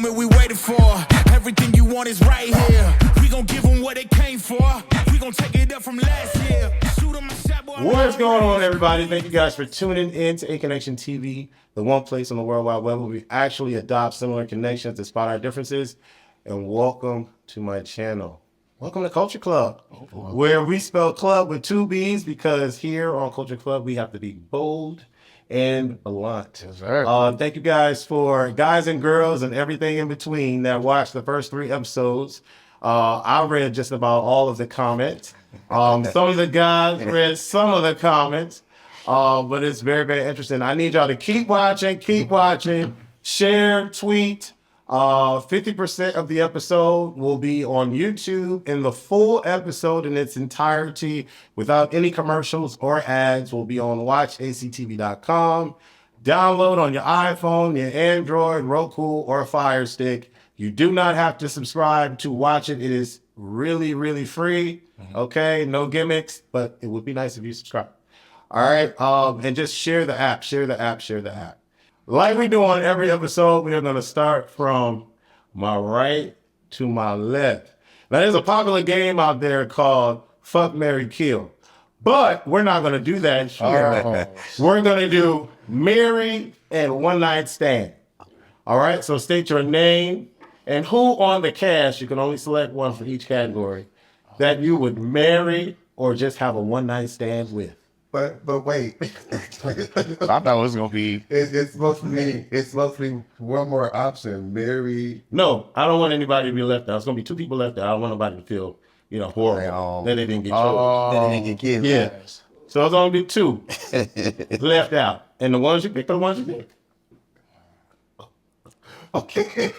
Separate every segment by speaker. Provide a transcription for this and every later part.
Speaker 1: moment we waited for. Everything you want is right here. We gon' give them what they came for. We gon' take it up from last year. Shoot 'em a shot, boy.
Speaker 2: What's going on, everybody? Thank you guys for tuning in to ACONNECTIONTV, the one place on the World Wide Web where we actually adopt similar connections despite our differences. And welcome to my channel. Welcome to Culture Club, where we spell club with 2 B's because here on Culture Club, we have to be bold and blunt. Thank you guys for guys and girls and everything in between that watched the first 3 episodes. I read just about all of the comments. Some of the guys read some of the comments, but it's very, very interesting. I need y'all to keep watching, share, tweet. 50% of the episode will be on YouTube, and the full episode in its entirety without any commercials or ads will be on watchactv.com. Download on your iPhone, your Android, Roku, or Fire Stick. You do not have to subscribe to watch it. It is really, really free. Okay, no gimmicks, but it would be nice if you subscribe. All right, and just share the app. Like we do on every episode, we are going to start from my right to my left. Now, there's a popular game out there called Fuck, Marry, Kill. But we're not going to do that here. We're going to do marry and one night stand. All right, so state your name and who on the cast, you can only select one for each category, that you would marry or just have a one night stand with.
Speaker 3: But wait.
Speaker 4: I thought it was gonna be.
Speaker 3: It's supposed to be one more option. Marry.
Speaker 2: No, I don't want anybody to be left out. It's gonna be 2 people left out. I don't want nobody to feel, horrible that they didn't get chosen.
Speaker 3: That they didn't get killed.
Speaker 2: Yeah. So it's only be 2 left out, and the ones you pick are the ones you pick.
Speaker 3: Okay.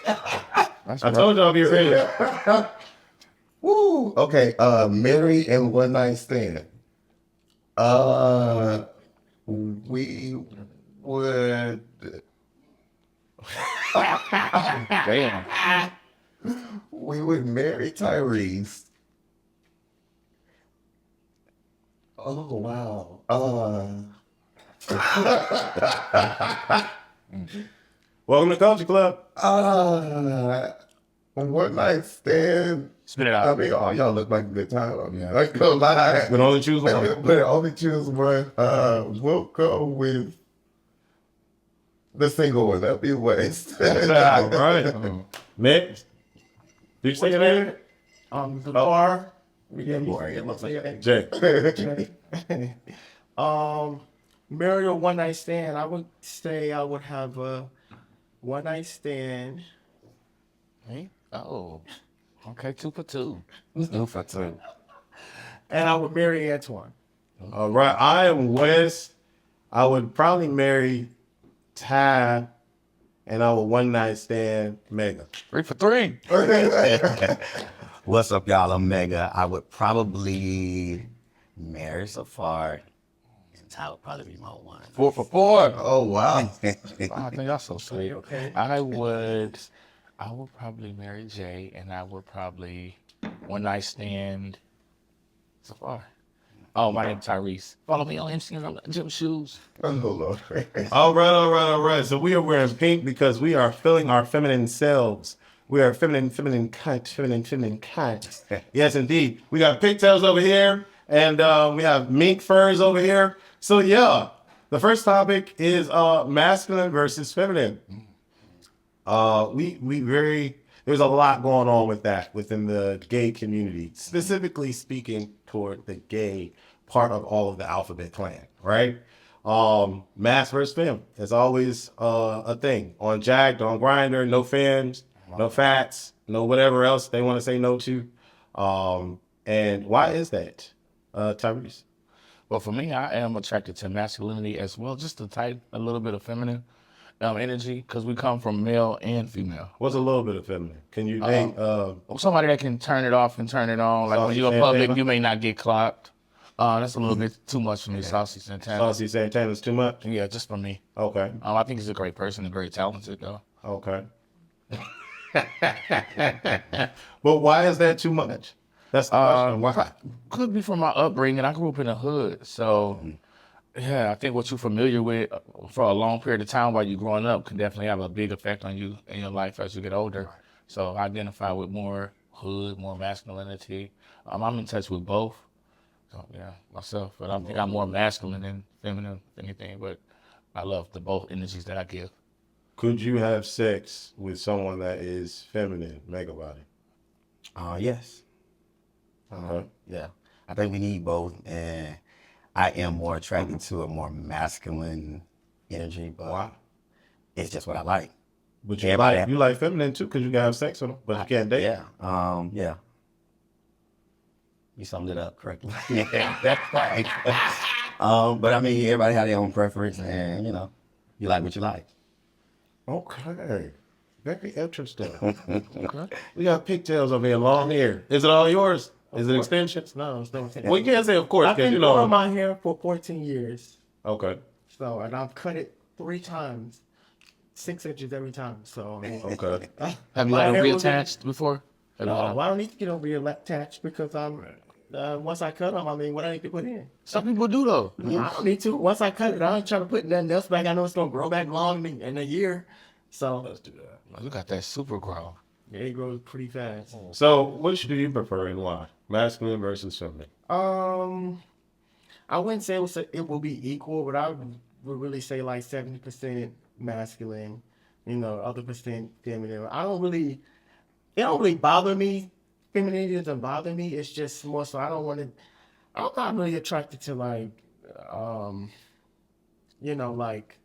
Speaker 2: I told y'all be ready.
Speaker 3: Woo. Okay. Marry and one night stand. We would.
Speaker 4: Damn.
Speaker 3: We would marry Tyrese. Oh wow.
Speaker 2: Welcome to Culture Club.
Speaker 3: One night stand.
Speaker 4: Spit it out.
Speaker 3: I mean, y'all look like a good time. I mean, I can lie.
Speaker 2: We can only choose one.
Speaker 3: But only choose one. We'll go with the single one. That'll be a waste.
Speaker 2: All right. Next. Did you say your name?
Speaker 4: R.
Speaker 2: Jay.
Speaker 5: Marry or one night stand. I would say I would have a one night stand.
Speaker 4: Hey? Oh. Okay, 2 for 2.
Speaker 5: And I would marry Antoine.
Speaker 2: All right. I am Wes. I would probably marry Ty, and I would one night stand Mega.
Speaker 4: 3 for 3.
Speaker 6: What's up, y'all? I'm Mega. I would probably marry Safari, and Ty would probably be my one.
Speaker 4: 4 for 4.
Speaker 3: Oh wow.
Speaker 4: I think y'all so sweet.
Speaker 5: Okay.
Speaker 4: I would probably marry Jay, and I would probably one night stand Safari. Oh, my name's Tyrese. Follow me on Instagram, Gym Shoes.
Speaker 3: Oh Lord.
Speaker 2: All right. So we are wearing pink because we are feeling our feminine selves. We are feminine kind. Yes, indeed. We got pigtails over here, and we have mink furs over here. So yeah, the first topic is masculine versus feminine. There's a lot going on with that within the gay community, specifically speaking toward the gay part of all of the alphabet clan, right? Mass versus fem is always a thing. On Jack'd, on Grindr, no FEMS, no fats, no whatever else they want to say no to. And why is that, Tyrese?
Speaker 4: Well, for me, I am attracted to masculinity as well, just to type a little bit of feminine energy, because we come from male and female.
Speaker 2: What's a little bit of feminine? Can you name
Speaker 4: Somebody that can turn it off and turn it on. Like when you're in public, you may not get clocked. That's a little bit too much for me. Saucy Santana.
Speaker 2: Saucy Santana's too much?
Speaker 4: Yeah, just for me.
Speaker 2: Okay.
Speaker 4: I think he's a great person and very talented, though.
Speaker 2: Okay. But why is that too much? That's the question. Why?
Speaker 4: Could be from my upbringing. I grew up in the hood, so Yeah, I think what you're familiar with for a long period of time while you're growing up can definitely have a big effect on you in your life as you get older. So I identify with more hood, more masculinity. I'm in touch with both. So yeah, myself, but I think I'm more masculine than feminine, if anything. But I love the both energies that I give.
Speaker 2: Could you have sex with someone that is feminine, mega body?
Speaker 6: Yes.
Speaker 2: Okay.
Speaker 6: Yeah. I think we need both, and I am more attracted to a more masculine energy, but
Speaker 2: Wow.
Speaker 6: it's just what I like.
Speaker 2: But you
Speaker 6: Everybody-
Speaker 2: like, you like feminine too, because you can have sex with them, but you can't date.
Speaker 6: Yeah. Yeah. You summed it up correctly. Yeah, that's right. But I mean, everybody have their own preference, and you like what you like.
Speaker 2: Okay. Very interesting. We got pigtails over here, long hair. Is it all yours? Is it extensions?
Speaker 5: No, it's no.
Speaker 2: Well, you can't say of course,
Speaker 5: I've
Speaker 2: because
Speaker 5: been
Speaker 2: you
Speaker 5: growing
Speaker 2: know.
Speaker 5: my hair for 14 years.
Speaker 2: Okay.
Speaker 5: So, and I've cut it 3 times, 6 inches every time. So, I mean,
Speaker 2: Okay.
Speaker 4: Have you
Speaker 5: my
Speaker 4: had them
Speaker 5: hair was-
Speaker 4: reattached before? Have you had
Speaker 5: No,
Speaker 4: them-
Speaker 5: I don't need to get them reattached because once I cut them, I mean, what I need to put in.
Speaker 4: Some people do though.
Speaker 5: I don't need to. Once I cut it, I ain't trying to put nothing else back. I know it's gonna grow back long in a year. So
Speaker 2: Let's do that.
Speaker 4: You got that super grow.
Speaker 5: yeah, it grows pretty fast.
Speaker 2: So, which do you prefer and why? Masculine versus feminine?
Speaker 5: I wouldn't say it will be equal, but I would really say like 70% masculine, other percent feminine. It don't really bother me. Femininity doesn't bother me. It's just more so I'm not really attracted to like like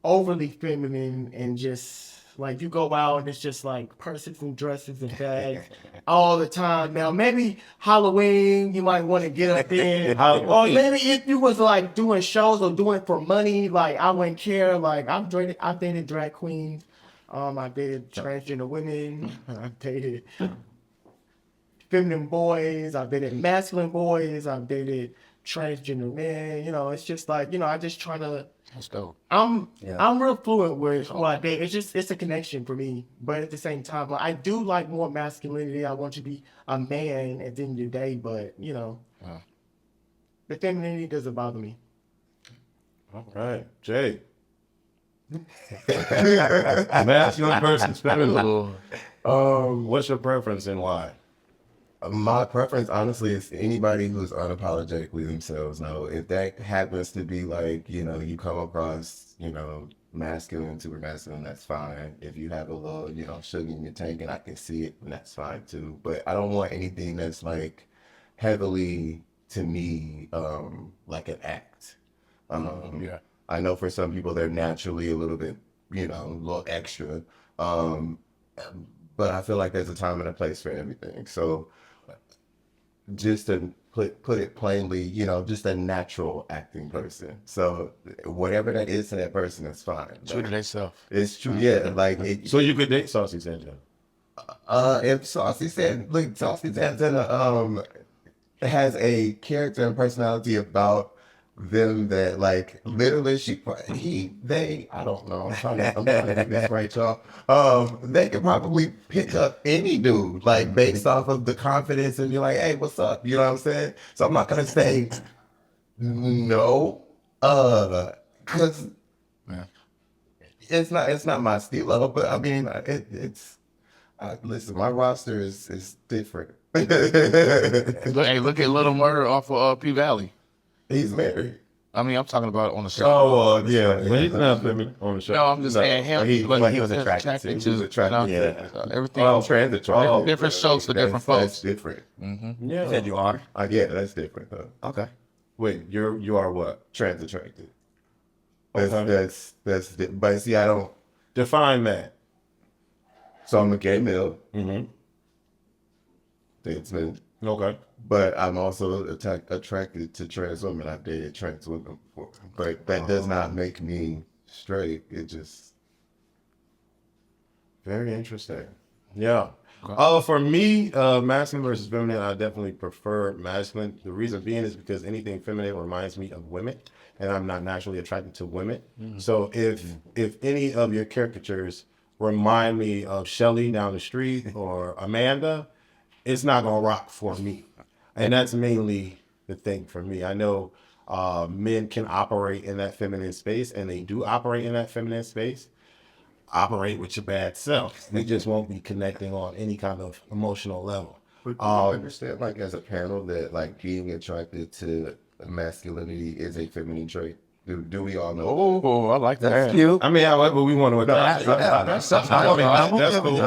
Speaker 5: overly feminine and just like you go out and it's just like purses and dresses and bags all the time. Now maybe Halloween you might want to get up in, or maybe if you was like doing shows or doing it for money, like I wouldn't care. Like I've dated drag queens, I dated transgender women, I've dated feminine boys, I've dated masculine boys, I've dated transgender men. It's just like I just try to.
Speaker 4: Let's go.
Speaker 5: I'm real fluent with who I date. It's a connection for me, but at the same time, like, I do like more masculinity. I want to be a man at the end of the day, but the femininity doesn't bother me.
Speaker 2: All right. Jay. Masculine versus feminine. What's your preference and why?
Speaker 3: My preference, honestly, is anybody who's unapologetically themselves. Now, if that happens to be like, you come across, masculine, super masculine, that's fine. If you have a little, sugar in your tank and I can see it, then that's fine too. But I don't want anything that's like heavily, to me, like an act.
Speaker 4: Yeah.
Speaker 3: I know for some people they're naturally a little bit, a little extra. But I feel like there's a time and a place for everything. So just to put it plainly, just a natural acting person. So whatever that is to that person, that's fine.
Speaker 4: True to themselves.
Speaker 3: It's true, yeah. Like
Speaker 2: So you could date Saucy Santa.
Speaker 3: if Saucy Santana has a character and personality about them that like literally I don't know. I'm trying to do this right, y'all. They could probably pick up any dude like based off of the confidence and be like, hey, what's up? You know what I'm saying? So I'm not gonna say no, because it's not my steel level, but I mean listen, my roster is different.
Speaker 4: Hey, look at Little Murder off of P Valley.
Speaker 3: He's married.
Speaker 4: I mean, I'm talking about on the show.
Speaker 2: Oh, yeah. But he's not feminine on the show.
Speaker 4: No, I'm just saying him.
Speaker 3: he
Speaker 4: but
Speaker 3: was attracted to. He was attracted, yeah.
Speaker 4: So everything.
Speaker 3: Transitory.
Speaker 4: Different shows for different
Speaker 3: That's
Speaker 4: folks.
Speaker 3: different.
Speaker 2: Yeah.
Speaker 6: You said you are.
Speaker 3: Yeah, that's different.
Speaker 6: Okay.
Speaker 2: Wait, you are what?
Speaker 3: Trans attracted.
Speaker 2: Okay.
Speaker 3: But see, I don't.
Speaker 2: Define that.
Speaker 3: So I'm a gay male.
Speaker 2: Mm-hmm. Okay.
Speaker 3: But I'm also attracted to trans women. I've dated trans women before, but that does not make me straight. It just
Speaker 2: Very interesting. Yeah. For me, masculine versus feminine, I definitely prefer masculine. The reason being is because anything feminine reminds me of women, and I'm not naturally attracted to women. So if any of your caricatures remind me of Shelly down the street or Amanda, it's not gonna rock for me. And that's mainly the thing for me. I know Men can operate in that feminine space, and they do operate in that feminine space. Operate with your bad self. We just won't be connecting on any kind of emotional level.
Speaker 3: But do you understand, like, as a panel, that like being attracted to masculinity is a feminine trait? Do we all know?
Speaker 4: Oh, I like
Speaker 6: That's
Speaker 4: that.
Speaker 6: cute.
Speaker 2: I mean, however we want to adopt.
Speaker 4: That's
Speaker 2: That's cool.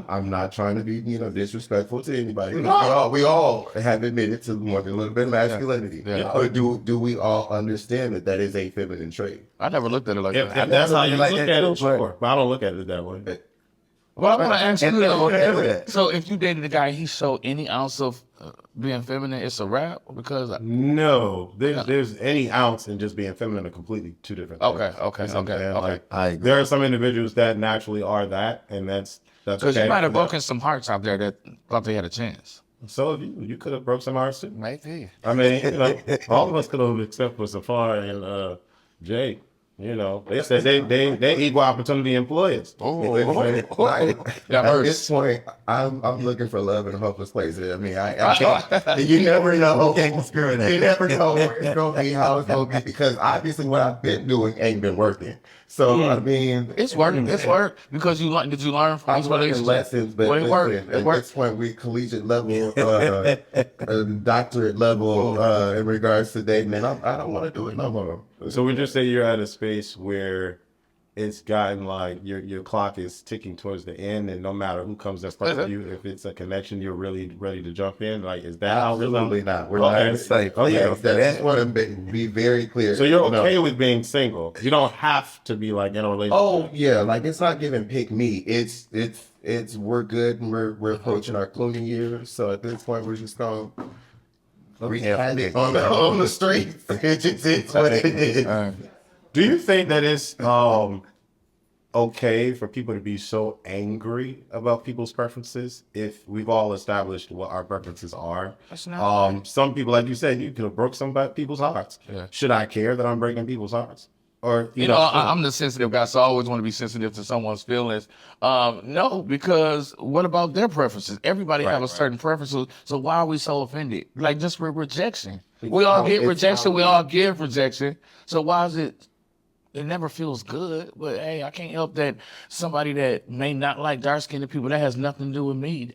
Speaker 3: I'm not trying to be, disrespectful to anybody. We all have admitted to wanting a little bit of masculinity.
Speaker 4: Yeah.
Speaker 3: But do we all understand that is a feminine trait?
Speaker 4: I never looked at it like
Speaker 2: If
Speaker 4: that.
Speaker 2: that's how you
Speaker 6: like
Speaker 2: look
Speaker 6: that
Speaker 2: at
Speaker 6: too,
Speaker 2: it, sure. But I don't look at it that way.
Speaker 4: Well, I'm gonna ask you though.
Speaker 6: Yeah.
Speaker 4: So if you dated a guy, he showed any ounce of being feminine, it's a wrap because.
Speaker 2: No, there's any ounce in just being feminine are completely two different things.
Speaker 4: Okay,
Speaker 2: You know what I'm saying?
Speaker 4: okay.
Speaker 2: Like,
Speaker 6: I agree.
Speaker 2: there are some individuals that naturally are that, and that's
Speaker 4: Because
Speaker 2: okay
Speaker 4: you might have
Speaker 2: for them.
Speaker 4: broken some hearts out there that thought they had a chance.
Speaker 2: So if you could have broke some hearts too.
Speaker 4: Maybe.
Speaker 2: I mean, all of us could have, except for Safari and Jay. They said they equal opportunity employers.
Speaker 3: At this point, I'm looking for love in a hopeless place. I mean, you never know. You never know where it's gonna be, how it's gonna be, because obviously what I've been doing ain't been working. So I mean,
Speaker 4: It's working. It's work because you learn. Did you learn from
Speaker 3: I'm
Speaker 4: these
Speaker 3: learning
Speaker 4: relationships?
Speaker 3: lessons, but
Speaker 4: Well, it worked.
Speaker 3: listen,
Speaker 4: It
Speaker 3: at
Speaker 4: worked.
Speaker 3: this point, we collegiate level, doctorate level in regards to dating, and I don't want to do it no more.
Speaker 2: So we just say you're at a space where it's gotten like your clock is ticking towards the end, and no matter who comes in front of you, if it's a connection, you're really ready to jump in. Like, is that how
Speaker 3: Absolutely not. We're
Speaker 2: Okay.
Speaker 3: not
Speaker 6: Safe.
Speaker 3: Okay,
Speaker 6: Okay.
Speaker 3: I just want to be very clear.
Speaker 2: So you're
Speaker 3: No.
Speaker 2: okay with being single? You don't have to be like in a relationship.
Speaker 3: Oh yeah, like it's not giving pick me. It's we're good and we're approaching our closing years. So at this point, we're just gonna have it on the streets. It's what it is.
Speaker 2: Do you think that it's okay for people to be so angry about people's preferences if we've all established what our preferences are?
Speaker 4: That's not
Speaker 2: Some people, like you said, you could have broke some people's hearts.
Speaker 4: Yeah.
Speaker 2: Should I care that I'm breaking people's hearts? Or
Speaker 4: You know, I'm the sensitive guy, so I always want to be sensitive to someone's feelings. No, because what about their preferences? Everybody have a certain preferences, so why are we so offended? Like just for rejection. We all get rejection, we all give rejection. So why is it? It never feels good, but hey, I can't help that somebody that may not like dark-skinned people, that has nothing to do with me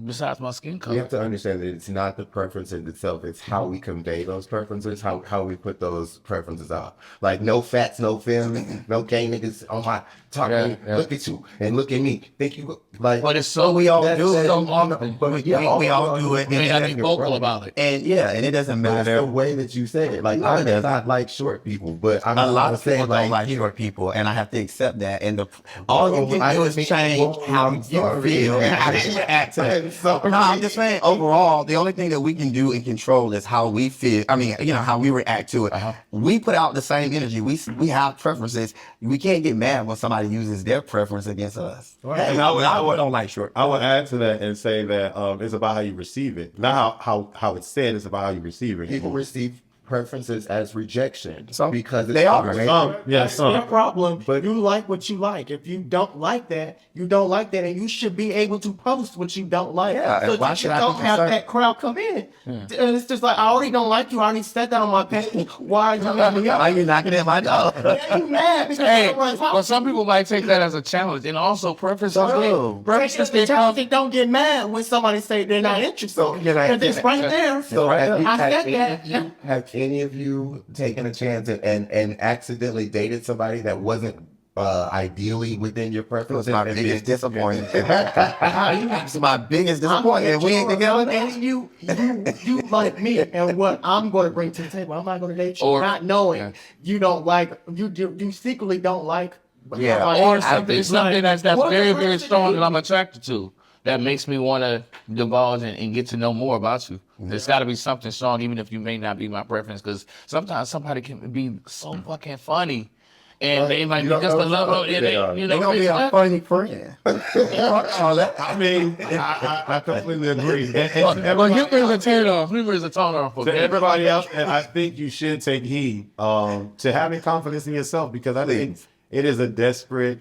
Speaker 4: besides my skin
Speaker 3: You
Speaker 4: color.
Speaker 3: have to understand that it's not the preference in itself, it's how we convey those preferences, how we put those preferences out. Like no fats, no film, no gay niggas on my talking,
Speaker 4: Yeah.
Speaker 3: look at you and look at me. Think you like
Speaker 4: But it's so we all do it so often.
Speaker 3: but yeah,
Speaker 6: We all do it.
Speaker 4: We may not be
Speaker 3: Right.
Speaker 4: vocal about it.
Speaker 6: And and it doesn't
Speaker 3: But it's the
Speaker 6: matter.
Speaker 3: way that you say it. Like I do not like short people, but I'm
Speaker 6: A
Speaker 3: not
Speaker 6: lot of
Speaker 3: saying
Speaker 6: people don't like short people, and I have to accept that. And all you can do is change how you feel and how you react to it. No, I'm just saying, overall, the only thing that we can do and control is how we feel. I mean, how we react to it. We put out the same energy. We have preferences. We can't get mad when somebody uses their preference against us.
Speaker 2: And I would
Speaker 6: don't like short.
Speaker 2: I would add to that and say that it's about how you receive it, not how it's said. It's about how you receive it.
Speaker 3: people receive preferences as rejection
Speaker 6: Some-
Speaker 3: because
Speaker 6: they are.
Speaker 5: That's your problem. But you like what you like. If you don't like that, you don't like that, and you should be able to post what you don't like.
Speaker 6: Yeah,
Speaker 5: so
Speaker 6: and why
Speaker 5: that you
Speaker 6: should I
Speaker 5: don't
Speaker 6: be
Speaker 5: have
Speaker 6: concerned?
Speaker 5: that crowd come in. And it's just like, I already don't like you. I already said that on my page. Why are you letting me
Speaker 6: Why
Speaker 5: up?
Speaker 6: you knocking at my door?
Speaker 5: Yeah, you mad because
Speaker 4: Hey,
Speaker 5: someone's
Speaker 4: well, some people might take that as a challenge, and also preferences. Preferences
Speaker 5: they
Speaker 4: can come.
Speaker 5: don't get mad when somebody say they're not interested. Because it's right there.
Speaker 3: So
Speaker 5: I said that.
Speaker 3: have any of you taken a chance and accidentally dated somebody that wasn't ideally within your preference?
Speaker 6: It was my biggest disappointment. It's my biggest disappointment. We ain't together.
Speaker 5: And you like me and what I'm going to bring to the table. I'm not going to date you,
Speaker 4: Or-
Speaker 5: not knowing
Speaker 4: yeah.
Speaker 5: you don't like you secretly don't like.
Speaker 6: Yeah,
Speaker 4: Or something,
Speaker 5: It's
Speaker 4: something
Speaker 5: like,
Speaker 4: that's
Speaker 5: what
Speaker 4: very,
Speaker 5: the
Speaker 4: very
Speaker 5: rest of
Speaker 4: strong
Speaker 5: the-
Speaker 4: that I'm attracted to. That makes me want to divulge and get to know more about you. There's got to be something strong, even if you may not be my preference, because sometimes somebody can be so fucking funny, and they might be
Speaker 3: You don't
Speaker 4: just
Speaker 3: know
Speaker 4: a love.
Speaker 3: something they are.
Speaker 4: You
Speaker 6: They
Speaker 4: know,
Speaker 6: gonna be a funny friend.
Speaker 2: I mean, I completely agree.
Speaker 4: Well, humor is a turn off. Humor is a tone off.
Speaker 2: To everybody else, and I think you should take heed to having confidence in yourself, because I think it is a desperate,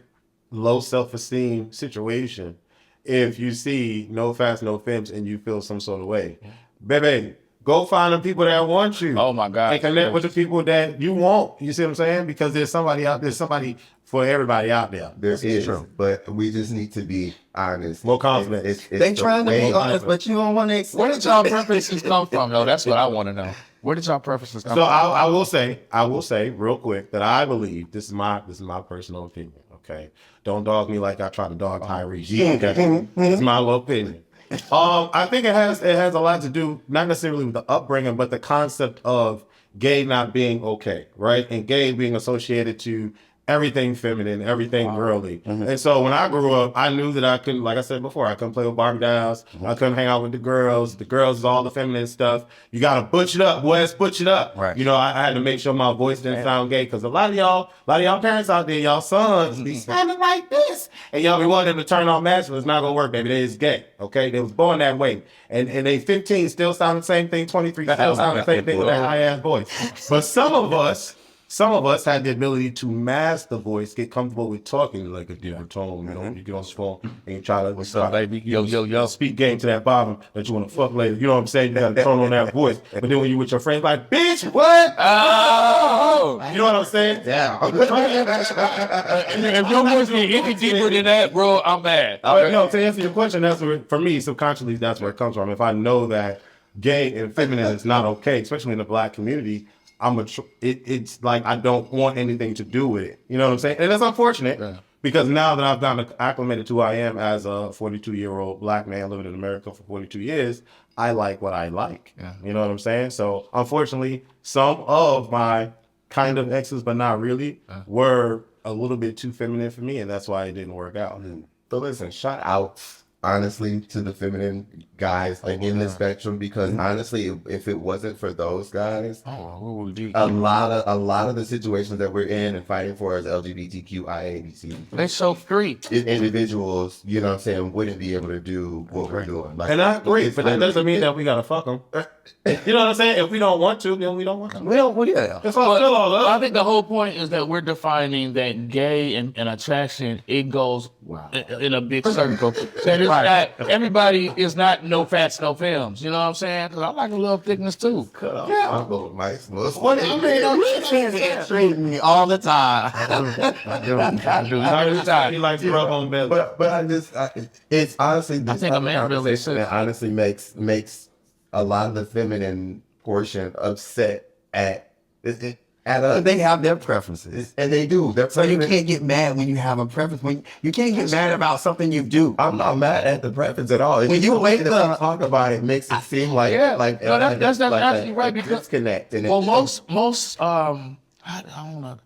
Speaker 2: low self-esteem situation if you see no fats, no FEMS, and you feel some sort of way. Baby, Go find the people that want you.
Speaker 4: Oh my God.
Speaker 2: And connect with the people that you want. You see what I'm saying? Because there's somebody out there, somebody for everybody out there.
Speaker 3: There is, but we just need to be honest.
Speaker 2: More confident.
Speaker 6: They trying to be honest, but you don't want to accept.
Speaker 4: Where did y'all preferences come from, though? That's what I want to know. Where did y'all preferences come
Speaker 2: So
Speaker 4: from?
Speaker 2: I will say real quick that I believe this is my personal opinion. Okay, don't dog me like I try to dog Tyrese. Okay, it's my little opinion. I think it has a lot to do not necessarily with the upbringing, but the concept of gay not being okay, right? And gay being associated to everything feminine, everything girly. And so when I grew up, I knew that I couldn't, like I said before, I couldn't play with Barbie dolls. I couldn't hang out with the girls. The girls is all the feminine stuff. You got to butch it up, boys, butch it up.
Speaker 6: Right.
Speaker 2: You know, I had to make sure my voice didn't sound gay because a lot of y'all parents out there, y'all sons be sounding like this. And y'all be wanting them to turn on masculine. It's not going to work, baby. They is gay, okay? They was born that way. And they 15 still sound the same thing, 23 still sound the same thing with that high-ass voice. But some of us had the ability to mask the voice, get comfortable with talking like a different tone. You know, you get on the phone and you try to
Speaker 4: What's up, baby? Yo.
Speaker 2: speak game to that bottom that you want to fuck later. You know what I'm saying? You got to tone on that voice. But then when you with your friends, like, bitch, what?
Speaker 4: Oh!
Speaker 2: You know what I'm saying?
Speaker 6: Yeah.
Speaker 4: If your voice get any deeper than that, bro, I'm mad.
Speaker 2: But no, to answer your question, that's where, for me, subconsciously, that's where it comes from. If I know that gay and feminine is not okay, especially in the Black community, it's like I don't want anything to do with it. You know what I'm saying? And that's unfortunate because now that I've gotten acclimated to who I am as a 42-year-old Black man living in America for 42 years, I like what I like.
Speaker 4: Yeah.
Speaker 2: You know what I'm saying? So unfortunately, some of my kind of exes, but not really, were a little bit too feminine for me, and that's why it didn't work out.
Speaker 3: So listen, shout out honestly to the feminine guys like in the spectrum, because honestly, if it wasn't for those guys, a lot of the situations that we're in and fighting for as LGBTQIA
Speaker 4: They so free.
Speaker 3: individuals, you know what I'm saying, wouldn't be able to do what we're doing. Like,
Speaker 2: And I agree, but that doesn't mean that we gotta fuck them. You know what I'm saying? If we don't want to, then we don't want to.
Speaker 6: Well, yeah.
Speaker 2: It's all still all
Speaker 4: I
Speaker 2: up.
Speaker 4: think the whole point is that we're defining that gay and attraction, it goes in a big circle. That it's not, everybody is not no fats, no films. You know what I'm saying? Because I like a little thickness too.
Speaker 3: I'll go with Mike's most.
Speaker 6: What I mean, I'm treating me all the time.
Speaker 2: He likes to rub on belly.
Speaker 3: But it's honestly,
Speaker 4: I think a man really should.
Speaker 3: that honestly makes a lot of the feminine portion upset at us.
Speaker 6: They have their preferences.
Speaker 3: And they do.
Speaker 6: So you can't get mad when you have a preference. When you can't get mad about something you do.
Speaker 3: I'm not mad at the preference at all. It's
Speaker 6: When
Speaker 3: just
Speaker 6: you
Speaker 3: the way
Speaker 6: wake
Speaker 3: that
Speaker 6: up-
Speaker 3: we talk about it makes it seem like
Speaker 4: Yeah.
Speaker 3: like
Speaker 4: No, that's
Speaker 3: like
Speaker 4: absolutely
Speaker 3: a
Speaker 4: right, because-
Speaker 3: disconnect. And
Speaker 4: Well, most I don't know,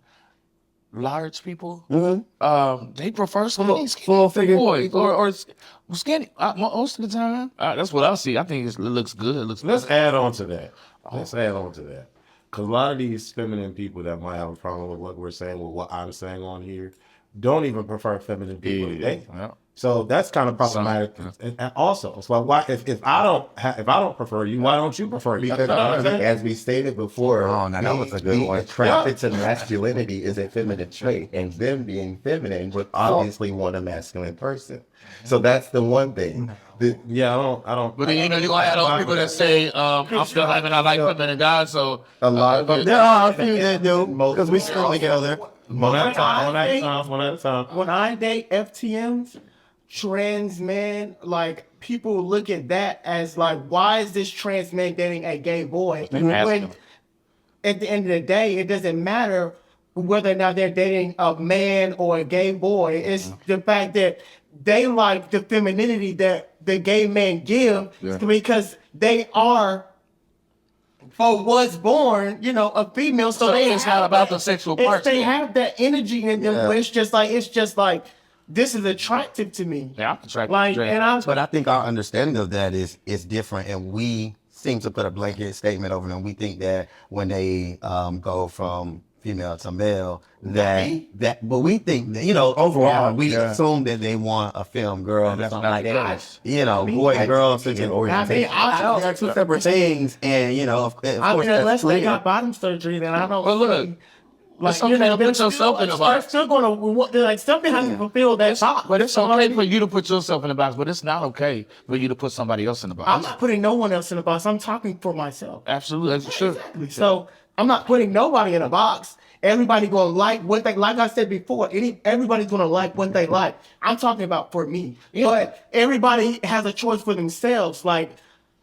Speaker 4: large people, they prefer skinny
Speaker 6: full figure
Speaker 4: boys or skinny. Most of the time, that's what I see. I think it looks good. It looks
Speaker 2: Let's
Speaker 4: good.
Speaker 2: add on to that. Because a lot of these feminine people that might have a problem with what we're saying, with what I'm saying on here, don't even prefer feminine people to date.
Speaker 4: Yeah.
Speaker 2: So that's kind of problematic. And also, so why if I don't prefer you, why don't you prefer me?
Speaker 3: because as we stated before,
Speaker 6: Oh, now that was a good
Speaker 3: being
Speaker 6: one.
Speaker 3: attracted to masculinity is a feminine trait, and them being feminine would obviously want a masculine person. So that's the one thing.
Speaker 2: Yeah, I don't.
Speaker 4: But then, you know, you gonna have those people that say, I'm still having I like feminine guys, so
Speaker 3: A lot of them.
Speaker 6: There are a few that do, because we still together.
Speaker 2: One at a time.
Speaker 5: When I date FTMs, trans men, like people look at that as like, why is this trans man dating a gay boy? When at the end of the day, it doesn't matter whether or not they're dating a man or a gay boy. It's the fact that they like the femininity that the gay men give because they are or was born, you know, a female. So they
Speaker 4: it's not about the sexual part.
Speaker 5: They have that energy in them, where it's just like this is attractive to me.
Speaker 4: Yeah, I'm attracted
Speaker 5: Like,
Speaker 4: to
Speaker 5: and I'm
Speaker 6: But I think our understanding of that is different, and we seem to put a blanket statement over them. We think that when they go from female to male, but we think that, you know, overall, we assume that they want a film girl or something like that. You know, boy and girl such an orientation. They're two separate things, and you know, of course,
Speaker 5: unless
Speaker 6: that's
Speaker 5: they
Speaker 6: clear.
Speaker 5: got bottom surgery, then I don't.
Speaker 4: But look, It's okay to put yourself in a box.
Speaker 5: They're still gonna like something has to fulfill that box.
Speaker 4: But it's okay for you to put yourself in a box, but it's not okay for you to put somebody else in a box.
Speaker 5: I'm not putting no one else in a box. I'm talking for myself.
Speaker 4: Absolutely, as you should.
Speaker 5: So I'm not putting nobody in a box. Everybody gonna like what they like. I said before, everybody's gonna like what they like. I'm talking about for me, but everybody has a choice for themselves. Like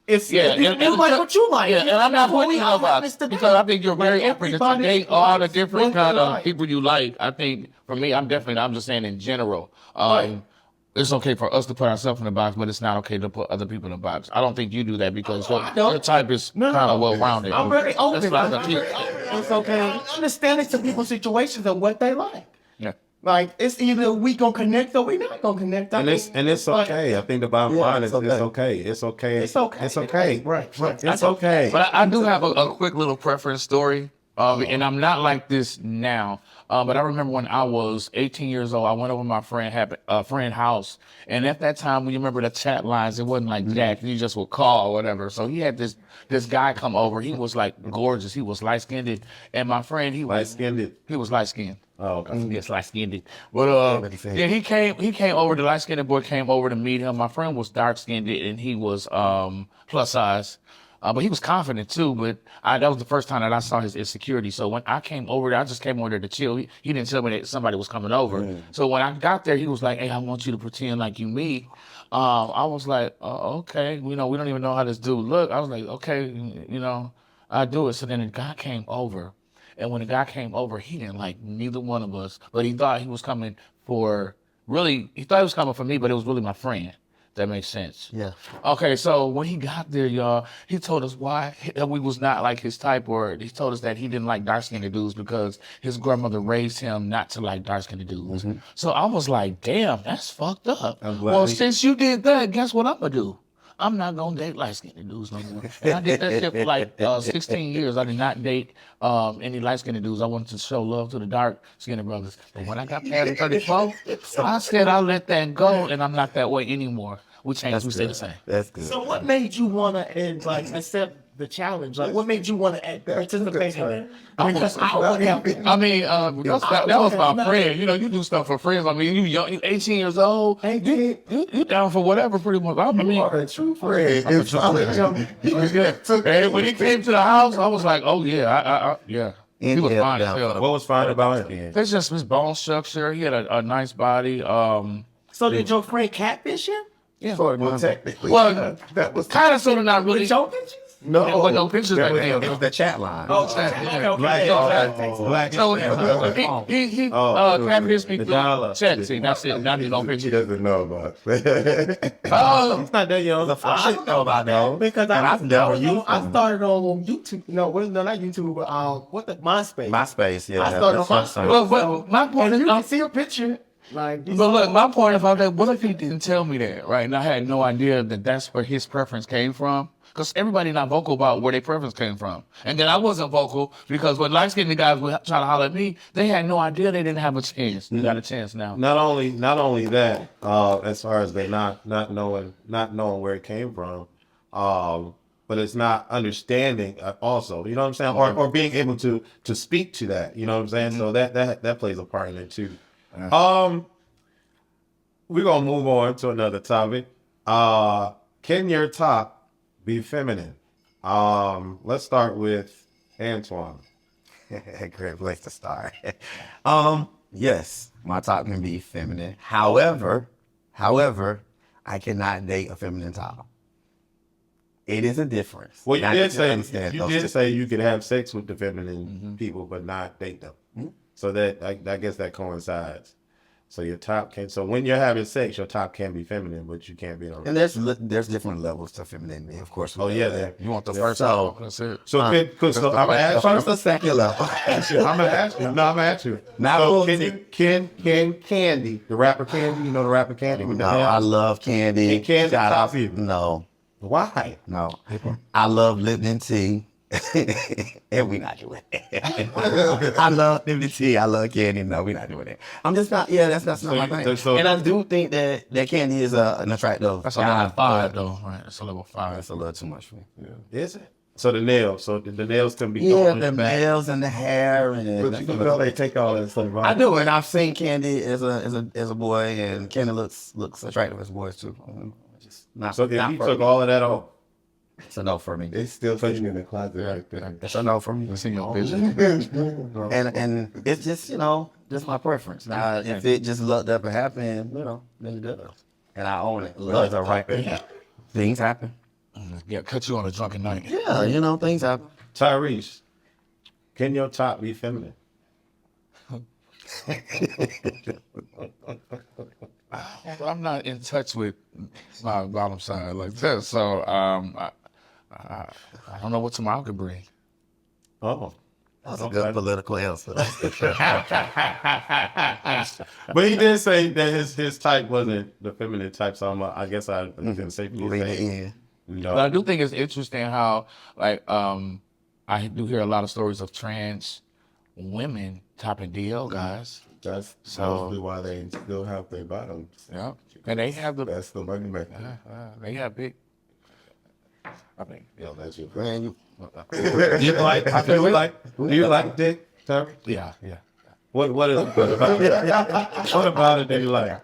Speaker 5: it's you like what you like.
Speaker 4: Yeah, and I'm not putting you in a box
Speaker 5: because
Speaker 4: because I think you're very open to date all the different kind of
Speaker 5: like.
Speaker 4: people you like. I think for me, I'm just saying in general. It's okay for us to put ourselves in a box, but it's not okay to put other people in a box. I don't think you do that because your type is kind of well-rounded.
Speaker 5: I'm very open.
Speaker 4: It's
Speaker 5: It's okay. I'm understanding to people's situations and what they like.
Speaker 4: Yeah.
Speaker 5: Like it's either we gonna connect or we not gonna connect.
Speaker 2: And it's okay. I think the bottom line is it's okay. It's okay.
Speaker 5: It's okay.
Speaker 2: It's okay.
Speaker 5: Right.
Speaker 2: It's okay.
Speaker 4: But I do have a quick little preference story. And I'm not like this now. But I remember when I was 18 years old, I went over to my friend's house. And at that time, when you remember the chat lines, it wasn't like that. You just would call or whatever. So he had this guy come over. He was like gorgeous. He was light-skinned. And my friend, he was light-skinned.
Speaker 2: Oh, okay.
Speaker 4: Yes, light-skinned. But yeah, he came over, the light-skinned boy came over to meet him. My friend was dark-skinned and he was plus size. But he was confident too, but that was the first time that I saw his insecurity. So when I came over there, I just came over there to chill. He didn't tell me that somebody was coming over. So when I got there, he was like, "Hey, I want you to pretend like you me." I was like, okay, we don't even know how this dude look. I was like, okay, I do it. So then the guy came over. And when the guy came over, he didn't like neither one of us, but he thought he was coming for me, but it was really my friend. That makes sense.
Speaker 6: Yeah.
Speaker 4: Okay, so when he got there, y'all, he told us why we was not like his type, or he told us that he didn't like dark-skinned dudes because his grandmother raised him not to like dark-skinned dudes. Mm-hmm. So I was like, damn, that's fucked up. Well, since you did that, guess what I'm gonna do? I'm not gonna date light-skinned dudes no more. And I did that shit for like 16 years. I did not date any light-skinned dudes. I wanted to show love to the dark-skinned brothers. But when I got past 34, I said I'll let that go, and I'm not that way anymore. We changed. We stay the same.
Speaker 6: That's good.
Speaker 5: So what made you want to accept the challenge? Like what made you want to participate in it? Because
Speaker 4: that was my friend. You do stuff for friends. I mean, you young, you 18 years old. You down for whatever, pretty much.
Speaker 3: You are a true friend.
Speaker 4: And when he came to the house, I was like, oh yeah, yeah. He was fine as hell.
Speaker 2: What was fine about it?
Speaker 4: It's just his bone structure. He had a nice body.
Speaker 5: So did your friend catfish him?
Speaker 4: Yeah.
Speaker 3: Well, technically.
Speaker 4: Well,
Speaker 3: that was
Speaker 4: kind of, sort of, not really.
Speaker 5: With your pictures?
Speaker 3: no.
Speaker 4: It wasn't no pictures back then.
Speaker 6: It was the chat line.
Speaker 5: Oh,
Speaker 2: Black.
Speaker 4: So he catfished me
Speaker 2: The
Speaker 4: through
Speaker 2: dial-up.
Speaker 4: chat. See, that's it. Not even on
Speaker 3: She
Speaker 4: pictures.
Speaker 3: doesn't know about it.
Speaker 5: It's not that young.
Speaker 6: I didn't know about that.
Speaker 5: Because
Speaker 6: I've never used
Speaker 5: I started on YouTube. No, not YouTube. But MySpace.
Speaker 6: MySpace, yeah.
Speaker 5: I started on
Speaker 6: that's
Speaker 5: MySpace.
Speaker 4: Well, my point
Speaker 5: And you
Speaker 4: is,
Speaker 5: can see a picture. Like,
Speaker 4: but look, my point about that, what if he didn't tell me that, right? And I had no idea that that's where his preference came from. Because everybody not vocal about where their preference came from. And then I wasn't vocal because when light-skinned guys would try to holler at me, they had no idea they didn't have a chance. You got a chance now.
Speaker 2: Not only that, as far as they not knowing where it came from, but it's not understanding also. You know what I'm saying? Or being able to speak to that. You know what I'm saying? So that plays a part in it too. We're gonna move on to another topic. Can your top be feminine? Let's start with Antoine.
Speaker 6: Great place to start. Yes, my top can be feminine. However, I cannot date a feminine top. It is a difference.
Speaker 2: Well, you
Speaker 6: Not
Speaker 2: did
Speaker 6: that understand
Speaker 2: say you could have sex with the feminine people, but not date them.
Speaker 6: Mm-hmm.
Speaker 2: So that I guess that coincides. So your top can. So when you're having sex, your top can be feminine, but you can't be on.
Speaker 6: And there's different levels to femininity, of course.
Speaker 2: Oh yeah,
Speaker 4: You want the first
Speaker 6: So-
Speaker 4: one? That's it.
Speaker 2: So I'm gonna ask
Speaker 6: First
Speaker 2: you.
Speaker 6: or second level.
Speaker 2: I'm gonna ask you. No, I'm gonna ask you.
Speaker 6: Now
Speaker 2: So
Speaker 6: we'll
Speaker 2: can Candy, the rapper Candy? You know the rapper Candy?
Speaker 6: No, I love candy.
Speaker 2: Can Candy
Speaker 6: Shout
Speaker 2: top
Speaker 6: out-
Speaker 2: you?
Speaker 6: No,
Speaker 2: Why?
Speaker 6: no. I love Lipton tea. And we not doing it. I love Lipton tea. I love candy. No, we not doing it. I'm just not. Yeah, that's not my thing.
Speaker 2: so-
Speaker 6: And I do think that candy is an attractive.
Speaker 4: That's a level 5, though. Right? That's a level 5.
Speaker 6: That's a little too much for me.
Speaker 2: Is it? So the nails. So the nails can be
Speaker 6: Yeah,
Speaker 2: gone.
Speaker 6: the nails and the hair and
Speaker 3: But you know they take all that stuff, right?
Speaker 6: I do, and I've seen Candy as a boy, and Candy looks attractive as boys too. Just not,
Speaker 2: So if
Speaker 6: not
Speaker 2: he
Speaker 6: for
Speaker 2: took
Speaker 6: me.
Speaker 2: all of that off.
Speaker 6: It's a no for me.
Speaker 3: It's still sitting in the closet right there.
Speaker 6: It's a no for me.
Speaker 4: It's in your vision.
Speaker 6: And it's just just my preference. Now if it just looked up and happened, then it does, and I own it. Loves are right there. Things happen.
Speaker 4: Yeah, cut you on a drunken night.
Speaker 6: Yeah, things happen.
Speaker 2: Tyrese, can your top be feminine?
Speaker 4: I'm not in touch with my bottom side like that, so I don't know what tomorrow could bring.
Speaker 2: Oh.
Speaker 6: That's a good political answer.
Speaker 2: But he did say that his type wasn't the feminine type, so I guess I can safely say.
Speaker 4: But I do think it's interesting how, like, I do hear a lot of stories of trans women topping DL guys.
Speaker 3: That's
Speaker 4: So-
Speaker 3: mostly why they still have their bottoms.
Speaker 4: Yeah, and they have the
Speaker 3: That's the money maker.
Speaker 4: they have big. I think.
Speaker 3: Yeah, that's your
Speaker 6: Man, you
Speaker 2: Do you like dick, Terry?
Speaker 4: Yeah.
Speaker 2: What is what about it? What about it that you like?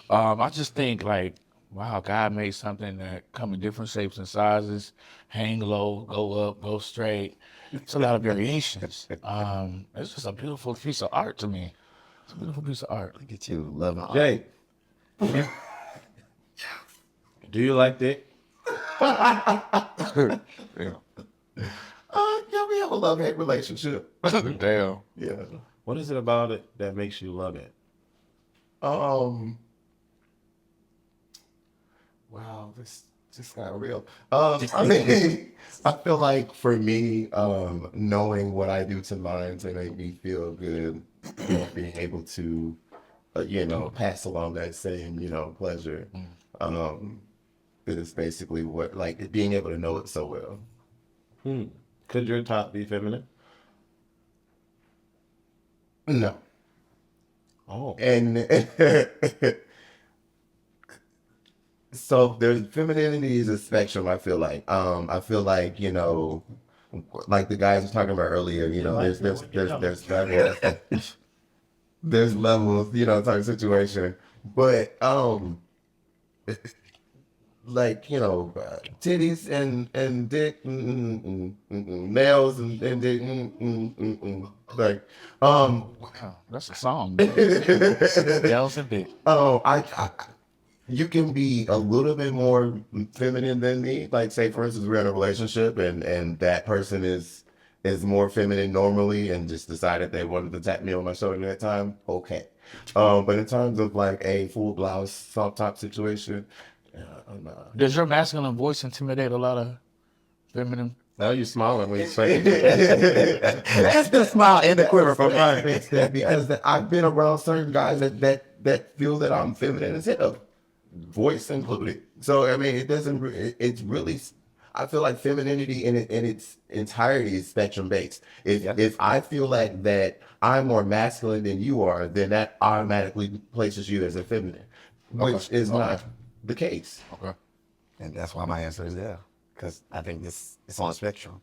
Speaker 4: I just think like, wow, God made something that come in different shapes and sizes, hang low, go up, go straight. It's a lot of variations. It's just a beautiful piece of art to me. It's a beautiful piece of art.
Speaker 6: look at you, loving art.
Speaker 2: Jay, do you like dick?
Speaker 4: Yeah.
Speaker 3: Yeah, we have a love-hate relationship.
Speaker 4: Damn.
Speaker 3: Yeah.
Speaker 2: What is it about it that makes you love it?
Speaker 3: Wow, this just got real. I mean, I feel like for me, knowing what I do to mine to make me feel good, being able to, pass along that same, pleasure, is basically what, like, being able to know it so well.
Speaker 2: Could your top be feminine?
Speaker 3: No.
Speaker 2: Oh.
Speaker 3: And so there's femininity is a spectrum, I feel like. I feel like, like the guys were talking about earlier, there's levels, there's levels, type of situation. But like, titties and dick, nails and dick, like,
Speaker 4: Wow, that's a song. Yells and big.
Speaker 3: you can be a little bit more feminine than me. Like, say for instance, we're in a relationship and that person is more feminine normally and just decided they wanted to tap me on my shoulder that time. Okay. But in terms of like a full blouse, soft top situation,
Speaker 4: Does your masculine voice intimidate a lot of feminine?
Speaker 2: Now you're smiling when you say it.
Speaker 6: That's the smile in the quiver from mine.
Speaker 3: because I've been around certain guys that feel that I'm feminine as hell, voice included. So I mean, it's really, I feel like femininity in its entirety is spectrum based. If I feel like that I'm more masculine than you are, then that automatically places you as a feminine, which is not the case.
Speaker 4: Okay.
Speaker 6: And that's why my answer is yeah, because I think it's on a spectrum.